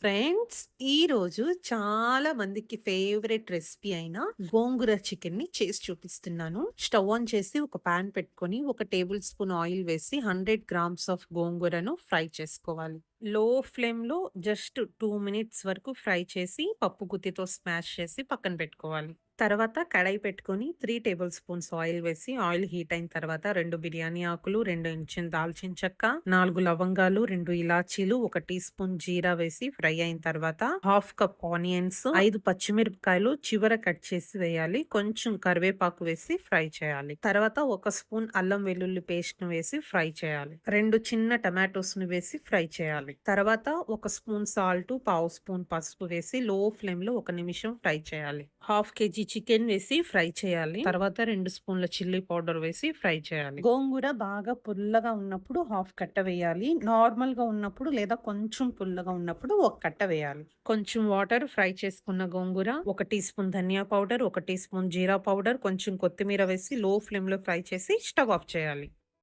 Friends, ఈరోజు చాలా మందికి ఫేవరెట్ రెసిపీ అయిన గోంగూర చికెన్‌ని చేసి చూపిస్తున్నాను. స్టవ్ ఆన్ చేసి ఒక పాన్ పెట్టుకొని, ఒక టేబుల్ స్పూన్ ఆయిల్ వేసి 100 గ్రామ్స్ ఆఫ్ గోంగూరను ఫ్రై చేసుకోవాలి. లో ఫ్లేమ్‌లో జస్ట్ 2 మినిట్స్ వరకు ఫ్రై చేసి, పప్పు గుత్తితో స్మాష్ చేసి పక్కన పెట్టుకోవాలి. తర్వాత కడాయి పెట్టుకొని 3 టేబుల్ స్పూన్స్ ఆయిల్ వేసి, ఆయిల్ హీట్ అయిన తర్వాత 2 బిర్యానీ ఆకులు, 2 ఇంచుల దాల్చిన చెక్క, 4 లవంగాలు, 2 ఇలాచీలు, 1 టీ స్పూన్ జీరా వేసి ఫ్రై అయిన తర్వాత హాఫ్ కప్ ఆనియన్స్, 5 పచ్చిమిరపకాయలు చివర కట్ చేసి వేయాలి. కొంచెం కరివేపాకు వేసి ఫ్రై చేయాలి. తర్వాత 1 స్పూన్ అల్లం వెల్లుల్లి పేస్ట్ ను వేసి ఫ్రై చేయాలి. 2 చిన్న టమాటోస్ ను వేసి ఫ్రై చేయాలి. తర్వాత 1 స్పూన్ సాల్ట్, పావు స్పూన్ పసుపు వేసి లో ఫ్లేమ్ లో 1 నిమిషం ఫ్రై చేయాలి. హాఫ్ కేజీ చికెన్ వేసి ఫ్రై చేయాలి. తర్వాత 2 స్పూన్ల చిల్లీ పౌడర్ వేసి ఫ్రై చేయాలి. గోంగూర బాగా పుల్లగా ఉన్నప్పుడు హాఫ్ కట్ట వేయాలి. నార్మల్ గా ఉన్నప్పుడు లేదా కొంచెం పుల్లగా ఉన్నప్పుడు ఒక కట్ట వేయాలి. కొంచెం వాటర్, ఫ్రై చేసుకున్న గోంగూర, 1 టీ స్పూన్ ధనియా పౌడర్, 1 టీ స్పూన్ జీరా పౌడర్, కొంచెం కొత్తిమీర వేసి లో ఫ్లేమ్ లో ఫ్రై చేసి స్టవ్ ఆఫ్ చేయాలి.